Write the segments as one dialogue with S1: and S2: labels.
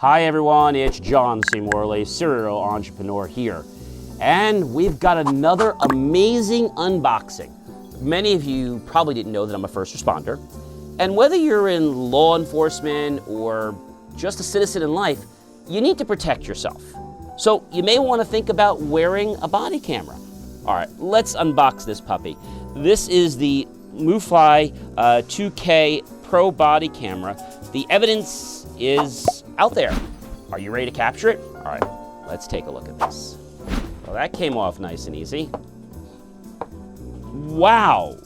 S1: Hi everyone, it's John MIUFLY, serial entrepreneur here. And we've got another amazing unboxing. Many of you probably didn't know that I'm a first responder. And whether you're in law enforcement or just a citizen in life, you need to protect yourself. So you may want to think about wearing a body camera. All right, let's unbox this puppy. This is the MIUFLY 2K Pro body camera. The evidence is out there. Are you ready to capture it? All right, let's take a look at this. Well, that came off nice and easy. Wow,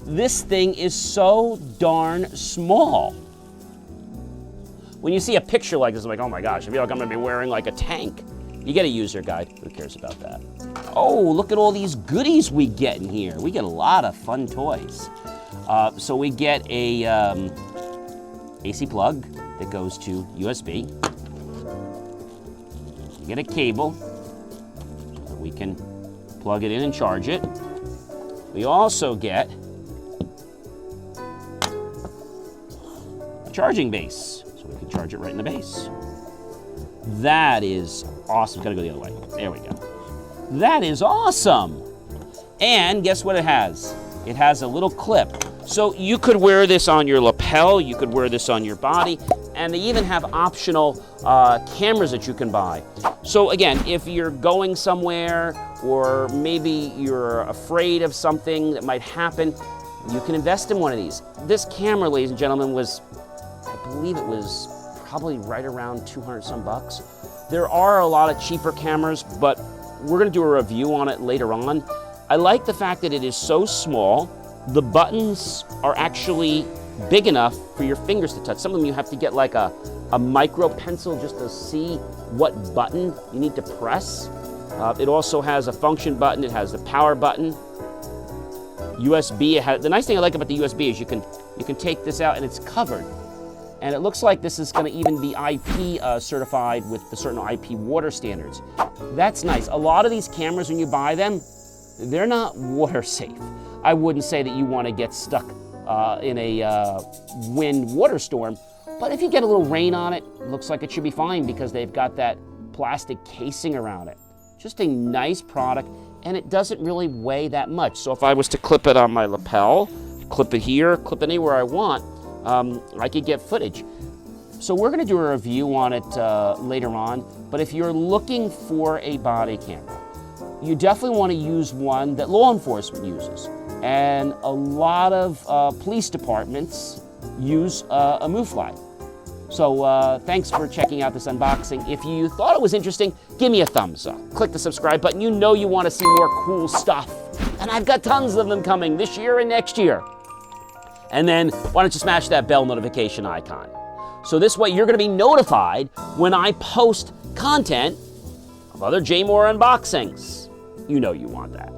S1: this thing is so darn small. When you see a picture like this, I'm like, oh my gosh, I feel like I'm gonna be wearing like a tank. You get a user guide, who cares about that? Oh, look at all these goodies we get in here. We get a lot of fun toys. So we get a AC plug that goes to USB. You get a cable so we can plug it in and charge it. We also get a charging base so we can charge it right in the base. That is awesome. Gotta go the other way. There we go. That is awesome. And guess what it has? It has a little clip. So you could wear this on your lapel, you could wear this on your body, and they even have optional cameras that you can buy. So again, if you're going somewhere or maybe you're afraid of something that might happen, you can invest in one of these. This camera, ladies and gentlemen, was, I believe it was probably right around 200 some bucks. There are a lot of cheaper cameras, but we're gonna do a review on it later on. I like the fact that it is so small. The buttons are actually big enough for your fingers to touch. Some of them you have to get like a micro pencil just to see what button you need to press. It also has a function button. It has the power button. USB. The nice thing I like about the USB is you can take this out and it's covered. And it looks like this is going to even be IP certified with the certain IP water standards. That's nice. A lot of these cameras, when you buy them, they're not water safe. I wouldn't say that you want to get stuck in a wind water storm, but if you get a little rain on it, it looks like it should be fine because they've got that plastic casing around it. Just a nice product, and it doesn't really weigh that much. So if I was to clip it on my lapel, clip it here, clip it anywhere I want, I could get footage. So we're gonna do a review on it later on, but if you're looking for a body camera, you definitely want to use one that law enforcement uses. And a lot of police departments use a MIUFLY. So thanks for checking out this unboxing. If you thought it was interesting, give me a thumbs up. Click the subscribe button. You know you want to see more cool stuff. And I've got tons of them coming this year and next year. And then why don't you smash that bell notification icon? So this way you're going to be notified when I post content of other JMOR unboxings. You know you want that.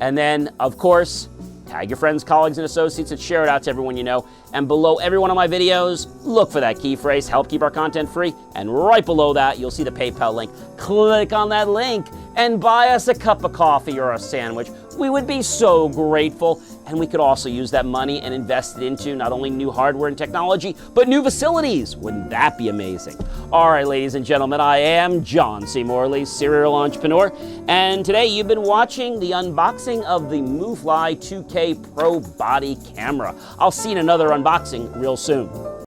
S1: And then, of course, tag your friends, colleagues, and associates and share it out to everyone you know. And below every one of my videos, look for that key phrase, help keep our content free. And right below that, you'll see the PayPal link. Click on that link and buy us a cup of coffee or a sandwich. We would be so grateful. And we could also use that money and invest it into not only new hardware and technology, but new facilities. Wouldn't that be amazing? All right, ladies and gentlemen, I am John MIUFLY, serial entrepreneur. And today you've been watching the unboxing of the MIUFLY 2K Pro body camera. I'll see you in another unboxing real soon.